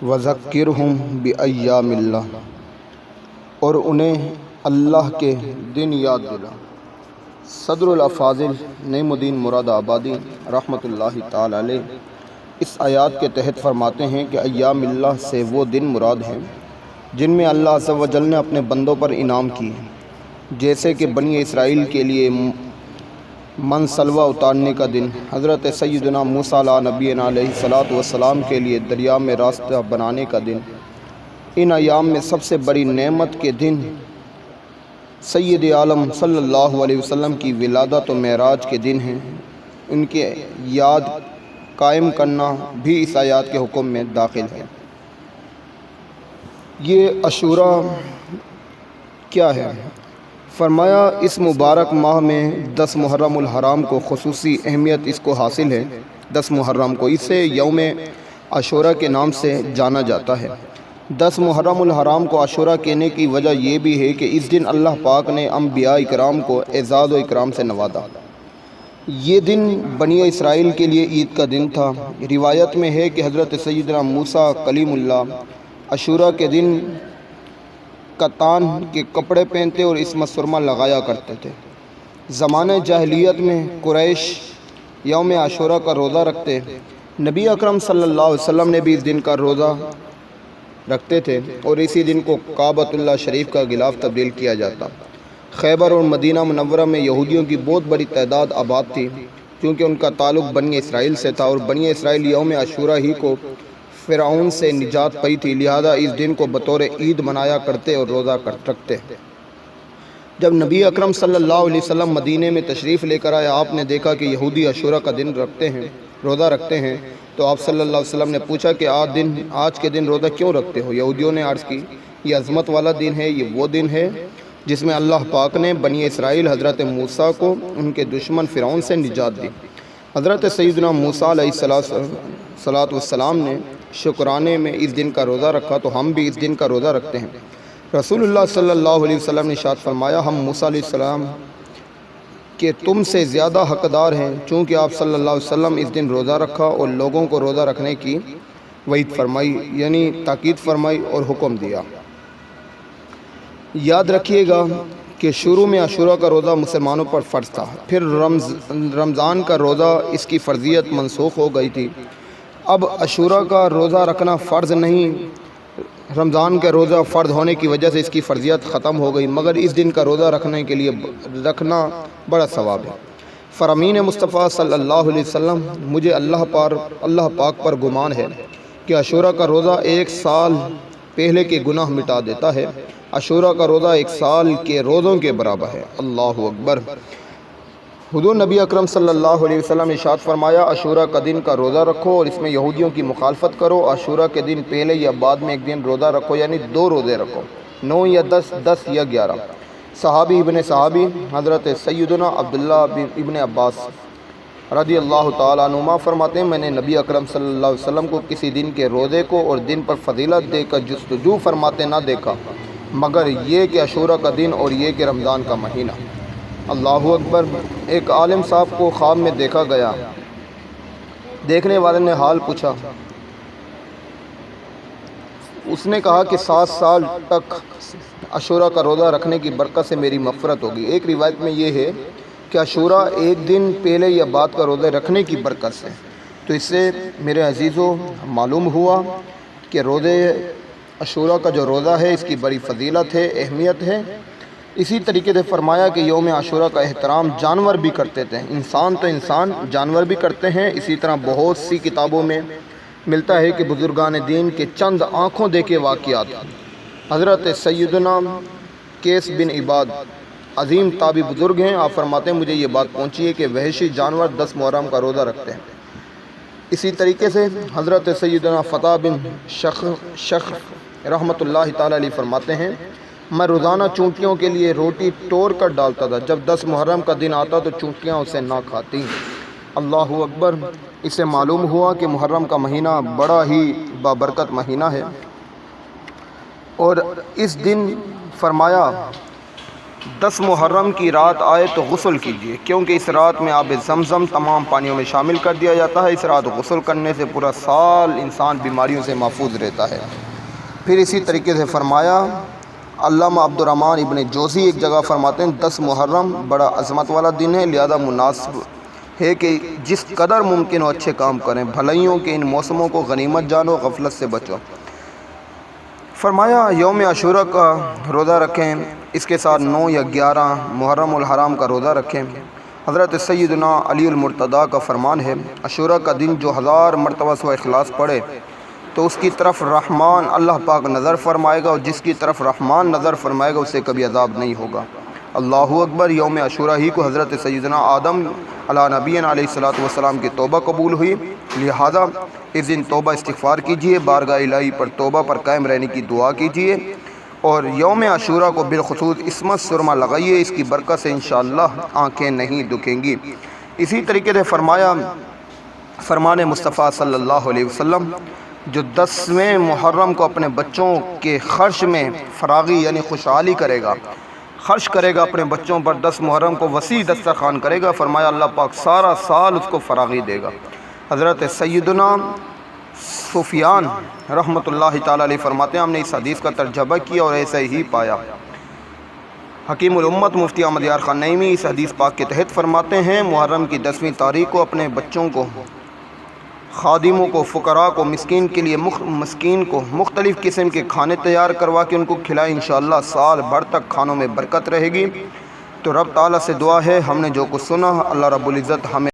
وذکرہم بایام اللہ، اور انہیں اللہ کے دن یاد دلا۔ صدر الافاضل نعیم الدین مراد آبادی رحمۃ اللہ تعالی علیہ اس آیات کے تحت فرماتے ہیں کہ ایام اللہ سے وہ دن مراد ہیں جن میں اللہ عز و جل نے اپنے بندوں پر انعام کی، جیسے کہ بنی اسرائیل کے لیے من سلوہ اتارنے کا دن، حضرت سیدنا موسیٰ علیہ نبینا علیہ الصلاۃ والسلام کے لیے دریا میں راستہ بنانے کا دن۔ ان ایام میں سب سے بڑی نعمت کے دن سید عالم صلی اللہ علیہ وسلم کی ولادت و معراج کے دن ہیں۔ ان کے یاد قائم کرنا بھی اس آیات کے حکم میں داخل ہے۔ یہ عاشوراء کیا ہے؟ فرمایا اس مبارک ماہ میں 10 محرم الحرام کو خصوصی اہمیت اس کو حاصل ہے۔ 10 محرم کو اسے یوم عاشوراء کے نام سے جانا جاتا ہے۔ 10 محرم الحرام کو عاشوراء کہنے کی وجہ یہ بھی ہے کہ اس دن اللہ پاک نے انبیاء اکرام کو اعزاز و اکرام سے نوازا۔ یہ دن بنی اسرائیل کے لیے عید کا دن تھا۔ روایت میں ہے کہ حضرت سیدنا موسیٰ کلیم اللہ عاشوراء کے دن کتان کے کپڑے پہنتے اور اس میں سرما لگایا کرتے تھے۔ زمانہ جاہلیت میں قریش یوم عاشوراء کا روزہ رکھتے۔ نبی اکرم صلی اللہ علیہ وسلم نے بھی اس دن کا روزہ رکھتے تھے اور اسی دن کو کعبۃ اللہ شریف کا غلاف تبدیل کیا جاتا۔ خیبر اور مدینہ منورہ میں یہودیوں کی بہت بڑی تعداد آباد تھی، کیونکہ ان کا تعلق بنی اسرائیل سے تھا اور بنی اسرائیل یوم عاشوراء ہی کو فرعون سے نجات پائی تھی، لہذا اس دن کو بطور عید منایا کرتے اور روزہ رکھتے۔ جب نبی اکرم صلی اللہ علیہ وسلم مدینے میں تشریف لے کر آئے، آپ نے دیکھا کہ یہودی عاشوراء کا دن روزہ رکھتے ہیں، تو آپ صلی اللہ علیہ وسلم نے پوچھا کہ آج کے دن روزہ کیوں رکھتے ہو؟ یہودیوں نے عرض کی یہ عظمت والا دن ہے، یہ وہ دن ہے جس میں اللہ پاک نے بنی اسرائیل حضرت موسیٰ کو ان کے دشمن فرعون سے نجات دی۔ حضرت سیدنا موسیٰ علیہ الصلاۃ والسلام نے شکرانے میں اس دن کا روزہ رکھا، تو ہم بھی اس دن کا روزہ رکھتے ہیں۔ رسول اللہ صلی اللہ علیہ وسلم نے ارشاد فرمایا ہم موسیٰ علیہ السلام کہ تم سے زیادہ حقدار ہیں، چونکہ آپ صلی اللہ علیہ وسلم اس دن روزہ رکھا اور لوگوں کو روزہ رکھنے کی وعید فرمائی، یعنی تاکید فرمائی اور حکم دیا۔ یاد رکھیے گا کہ شروع میں عاشوراء کا روزہ مسلمانوں پر فرض تھا، پھر رمضان کا روزہ اس کی فرضیت منسوخ ہو گئی تھی۔ اب عاشوراء کا روزہ رکھنا فرض نہیں، رمضان کا روزہ فرض ہونے کی وجہ سے اس کی فرضیت ختم ہو گئی، مگر اس دن کا روزہ رکھنا بڑا ثواب ہے۔ فرامین مصطفیٰ صلی اللہ علیہ وسلم مجھے اللہ پاک پر گمان ہے کہ عاشوراء کا روزہ 1 سال پہلے کے گناہ مٹا دیتا ہے۔ عاشوراء کا روزہ 1 سال کے روزوں کے برابر ہے۔ اللہ اکبر۔ حضور نبی اکرم صلی اللہ علیہ وسلم نے ارشاد فرمایا عاشوراء کا دن کا روزہ رکھو اور اس میں یہودیوں کی مخالفت کرو۔ عاشوراء کے دن پہلے یا بعد میں ایک دن روزہ رکھو، یعنی 2 روزے رکھو، 9 یا 10، 10 یا 11۔ صحابی ابن صحابی حضرت سیدنا عبداللہ ابن عباس رضی اللہ تعالیٰ عنہما فرماتے ہیں میں نے نبی اکرم صلی اللہ علیہ وسلم کو کسی دن کے روزے کو اور دن پر فضیلت دے کر جستجو فرماتے نہ دیکھا، مگر یہ کہ عاشوراء کا دن اور یہ کہ رمضان کا مہینہ۔ اللہ اکبر۔ ایک عالم صاحب کو خواب میں دیکھا گیا، دیکھنے والے نے حال پوچھا، اس نے کہا کہ 7 سال تک عاشوراء کا روزہ رکھنے کی برکت سے میری مغفرت ہوگی۔ ایک روایت میں یہ ہے کہ عاشوراء ایک دن پہلے یا بعد کا روزہ رکھنے کی برکت سے، تو اس سے میرے عزیزوں معلوم ہوا کہ روزے عاشوراء کا جو روزہ ہے اس کی بڑی فضیلت ہے، اہمیت ہے۔ اسی طریقے سے فرمایا کہ یوم عاشوراء کا احترام جانور بھی کرتے تھے، انسان تو انسان، جانور بھی کرتے ہیں۔ اسی طرح بہت سی کتابوں میں ملتا ہے کہ بزرگان دین کے چند آنکھوں دیکھے واقعات۔ حضرت سیدنا قیس بن عباد عظیم تابعی بزرگ ہیں، آپ فرماتے ہیں مجھے یہ بات پہنچی ہے کہ وحشی جانور 10 محرم کا روزہ رکھتے ہیں۔ اسی طریقے سے حضرت سیدنا فتح بن شخ رحمۃ اللہ تعالیٰ علیہ فرماتے ہیں میں روزانہ چونٹیوں کے لیے روٹی توڑ کر ڈالتا تھا، جب 10 محرم کا دن آتا تو چونٹیاں اسے نہ کھاتی۔ اللہ اکبر۔ اس سے معلوم ہوا کہ محرم کا مہینہ بڑا ہی بابرکت مہینہ ہے، اور اس دن فرمایا 10 محرم کی رات آئے تو غسل کیجیے، کیونکہ اس رات میں آب زمزم تمام پانیوں میں شامل کر دیا جاتا ہے۔ اس رات غسل کرنے سے پورا سال انسان بیماریوں سے محفوظ رہتا ہے۔ پھر اسی طریقے سے فرمایا، علامہ عبد الرحمن ابن جوزی ایک جگہ فرماتے ہیں 10 محرم بڑا عظمت والا دن ہے، لہذا مناسب ہے کہ جس قدر ممکن ہو اچھے کام کریں، بھلائیوں کے ان موسموں کو غنیمت جانو، غفلت سے بچو۔ فرمایا یوم عاشورہ کا روزہ رکھیں، اس کے ساتھ 9 یا 11 محرم الحرام کا روزہ رکھیں۔ حضرت سیدنا علی المرتضیٰ کا فرمان ہے، عاشورہ کا دن جو 1000 مرتبہ سورہ اخلاص پڑھے تو اس کی طرف رحمان اللہ پاک نظر فرمائے گا، اور جس کی طرف رحمان نظر فرمائے گا اسے کبھی عذاب نہیں ہوگا۔ اللہ اکبر۔ یوم عاشورہ ہی کو حضرت سیدنا آدم علیہ نبینا علیہ الصلوۃ والسلام کی توبہ قبول ہوئی، لہذا اس دن توبہ استغفار کیجیے، بارگاہ الہی پر توبہ پر قائم رہنے کی دعا کیجیے، اور یوم عاشورہ کو بالخصوص عصمت سرما لگائیے، اس کی برکت سے انشاءاللہ آنکھیں نہیں دکھیں گی۔ اسی طریقے سے فرمایا فرمان مصطفیٰ صلی اللہ علیہ وسلم، جو 10ویں محرم کو اپنے بچوں کے خرچ میں فراغی یعنی خوشحالی کرے گا، خرچ کرے گا اپنے بچوں پر، 10 محرم کو وسیع دسترخوان کرے گا، فرمایا اللہ پاک سارا سال اس کو فراغی دے گا۔ حضرت سیدنا سفیان رحمۃ اللہ تعالیٰ علیہ فرماتے ہیں، ہم نے اس حدیث کا ترجمہ کیا اور ایسے ہی پایا۔ حکیم الامت مفتی احمد یار خان نعیمی اس حدیث پاک کے تحت فرماتے ہیں، محرم کی 10ویں تاریخ کو اپنے بچوں کو، خادموں کو، فقراء کو، مسکین کے لیے مسکین کو مختلف قسم کے کھانے تیار کروا کے ان کو کھلائیں، انشاءاللہ سال بھر تک کھانوں میں برکت رہے گی۔ تو رب تعالیٰ سے دعا ہے، ہم نے جو کچھ سنا اللہ رب العزت ہمیں